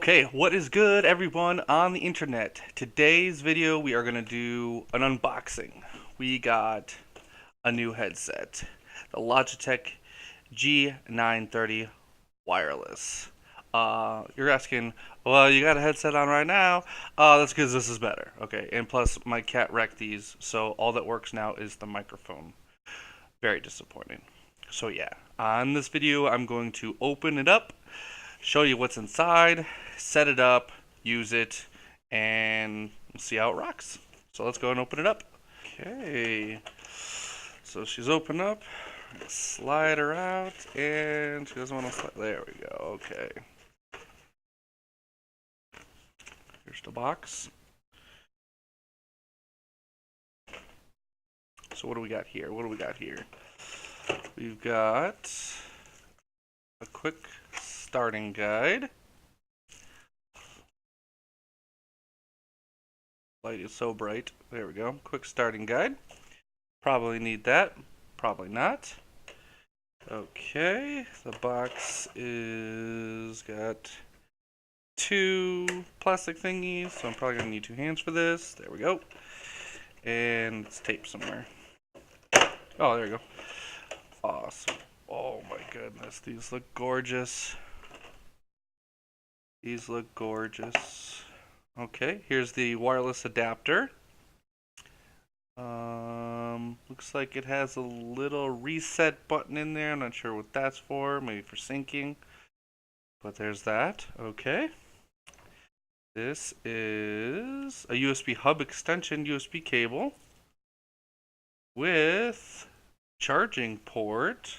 Okay, what is good, everyone on the internet? Today's video, we are going to do an unboxing. We got a new headset, the Logitech G930 wireless. You're asking, well, you got a headset on right now. That's because this is better. Okay, and plus, my cat wrecked these, so all that works now is the microphone. Very disappointing. So yeah, on this video, I'm going to open it up, show you what's inside, set it up, use it, and see how it rocks. So let's go and open it up. Okay, so she's open up, slide her out, and she doesn't want to slide. There we go. Okay, here's the box. So what do we got here? We've got a quick starting guide. Light is so bright. There we go. Quick starting guide. Probably need that. Probably not. Okay, the box is got two plastic thingies, so I'm probably gonna need two hands for this. There we go. And it's taped somewhere. Oh, there we go. Awesome. Oh my goodness, these look gorgeous. These look gorgeous. Okay, here's the wireless adapter. Looks like it has a little reset button in there. I'm not sure what that's for, maybe for syncing. But there's that. Okay. This is a USB hub extension USB cable with charging port.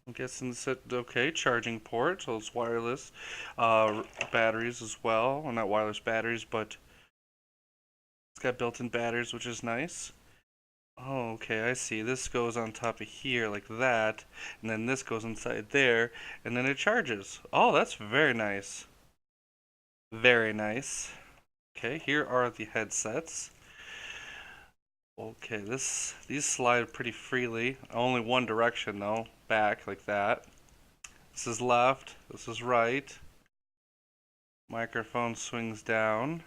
I'm guessing it's okay, charging port, so it's wireless. Batteries as well. Well, not wireless batteries, but it's got built-in batteries, which is nice. Oh, okay, I see. This goes on top of here like that, and then this goes inside there, and then it charges. Oh, that's very nice. Very nice. Okay, here are the headsets. Okay, these slide pretty freely. Only one direction though, back like that. This is left, this is right. Microphone swings down.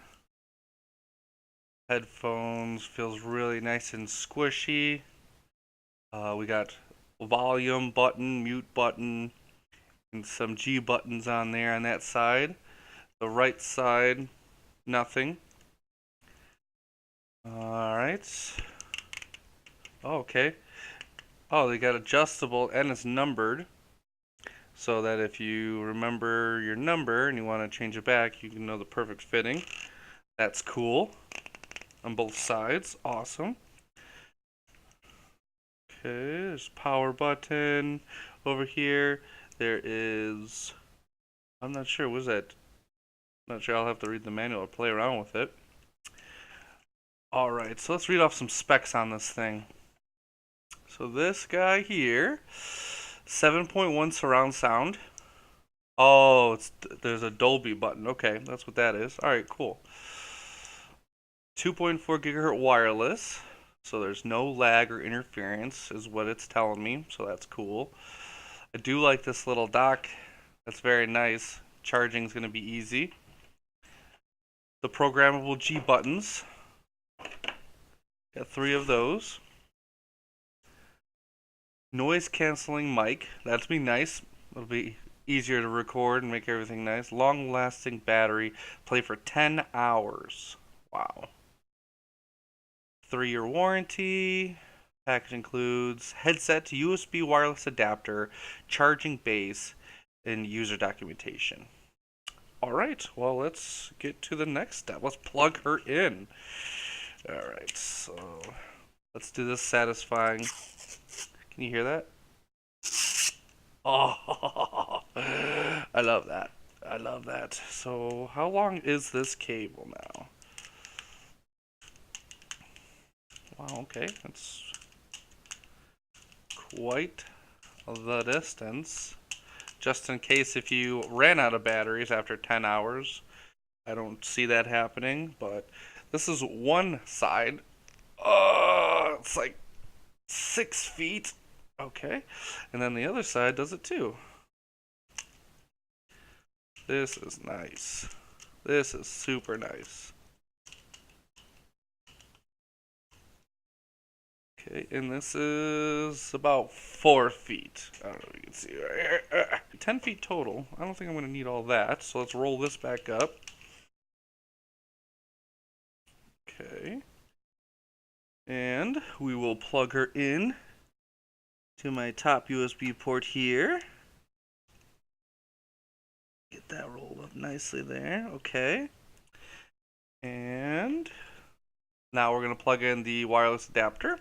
Headphones feels really nice and squishy. We got volume button, mute button, and some G buttons on there on that side. The right side, nothing. Alright. Oh, okay. Oh, they got adjustable and it's numbered. So that if you remember your number and you want to change it back, you can know the perfect fitting. That's cool. On both sides. Awesome. Okay, there's power button. Over here, there is... I'm not sure, was that... I'm not sure, I'll have to read the manual or play around with it. Alright, so let's read off some specs on this thing. So this guy here, 7.1 surround sound. Oh, there's a Dolby button. Okay, that's what that is. Alright, cool. 2.4 gigahertz wireless. So there's no lag or interference is what it's telling me. So that's cool. I do like this little dock. That's very nice. Charging is going to be easy. The programmable G buttons. Got 3 of those. Noise canceling mic. That'll be nice. It'll be easier to record and make everything nice. Long lasting battery. Play for 10 hours. Wow. 3-year warranty. Package includes headset, USB wireless adapter, charging base, and user documentation. Alright, well, let's get to the next step. Let's plug her in. Alright, so let's do this satisfying. Can you hear that? Oh, I love that. I love that. So, how long is this cable now? Wow, okay, that's quite the distance. Just in case if you ran out of batteries after 10 hours. I don't see that happening, but this is one side. It's like 6 feet. Okay. And then the other side does it too. This is nice. This is super nice. Okay, and this is about 4 feet. I don't know if you can see right here. 10 feet total. I don't think I'm going to need all that, so let's roll this back up. Okay. And we will plug her in to my top USB port here. Get that rolled up nicely there. Okay. And now we're going to plug in the wireless adapter.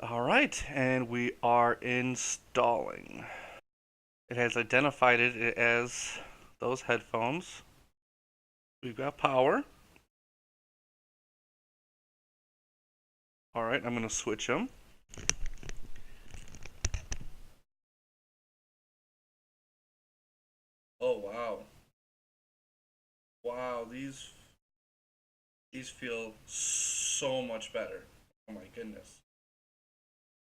Alright, and we are installing. It has identified it as those headphones. We've got power. Alright, I'm going to switch them. Oh wow. Wow, these feel so much better. Oh my goodness.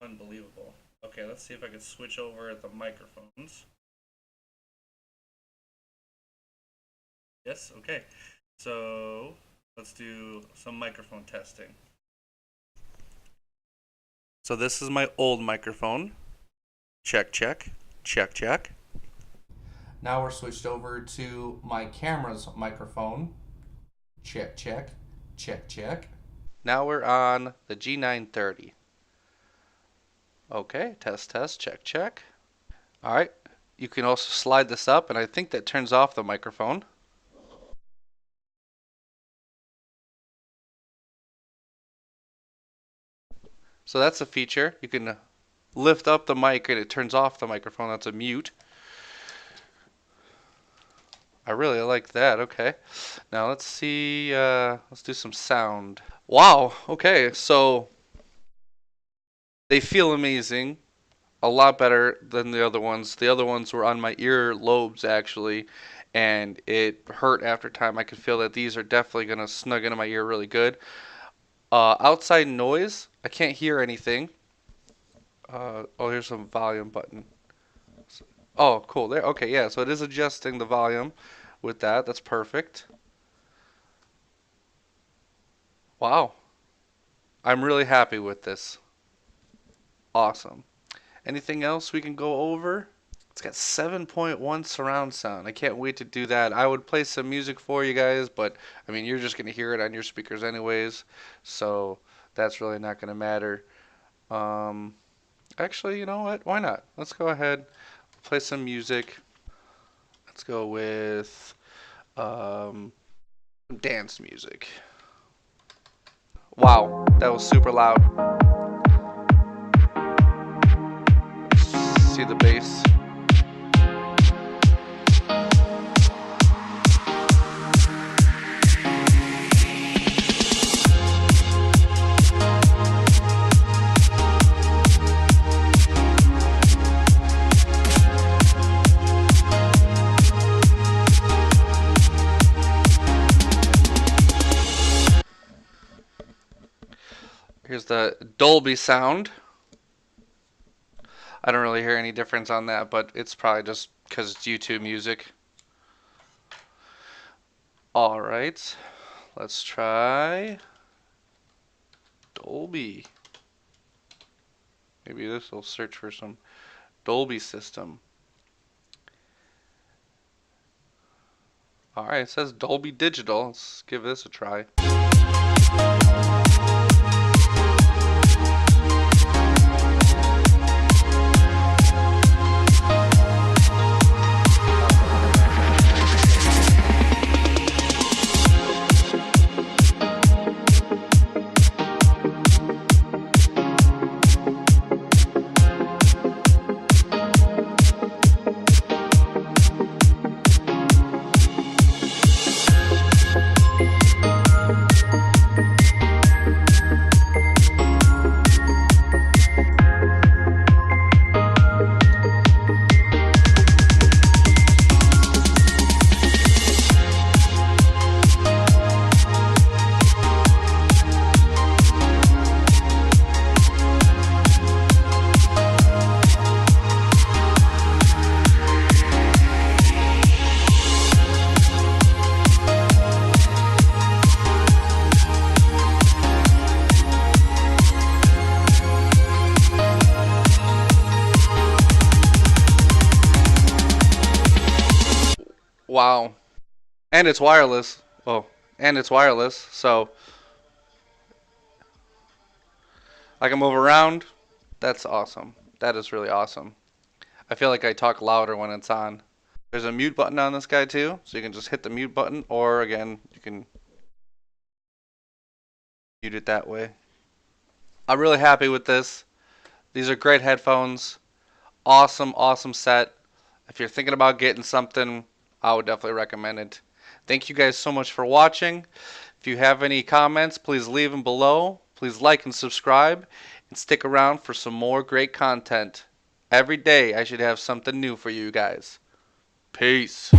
Unbelievable. Okay, let's see if I can switch over at the microphones. Yes, okay. So let's do some microphone testing. So this is my old microphone. Check, check, check, check. Now we're switched over to my camera's microphone. Check, check, check, check. Now we're on the G930. Okay, test, test, check, check. Alright, you can also slide this up, and I think that turns off the microphone. So that's a feature. You can lift up the mic and it turns off the microphone. That's a mute. I really like that. Okay. Now let's see. Let's do some sound. Wow. Okay. So they feel amazing. A lot better than the other ones. The other ones were on my ear lobes actually, and it hurt after time. I could feel that these are definitely going to snug into my ear really good. Outside noise, I can't hear anything. Oh, here's some volume button. Oh, cool. There. Okay, yeah. So it is adjusting the volume with that. That's perfect. Wow. I'm really happy with this. Awesome. Anything else we can go over? It's got 7.1 surround sound. I can't wait to do that. I would play some music for you guys, but I mean, you're just going to hear it on your speakers anyways, so that's really not going to matter. Actually, you know what? Why not? Let's go ahead, play some music. Let's go with some dance music. Wow, that was super loud. See the bass. Here's the Dolby sound. I don't really hear any difference on that, but it's probably just because it's YouTube music. Alright, let's try Dolby. Maybe this will search for some Dolby system. Alright, it says Dolby Digital. Let's give this a try. wow. And it's wireless. Oh, and it's wireless, so I can move around. That's awesome. That is really awesome. I feel like I talk louder when it's on. There's a mute button on this guy too, so you can just hit the mute button, or again, you can mute it that way. I'm really happy with this. These are great headphones. Awesome, awesome set. If you're thinking about getting something, I would definitely recommend it. Thank you guys so much for watching. If you have any comments, please leave them below. Please like and subscribe, and stick around for some more great content. Every day I should have something new for you guys. Peace.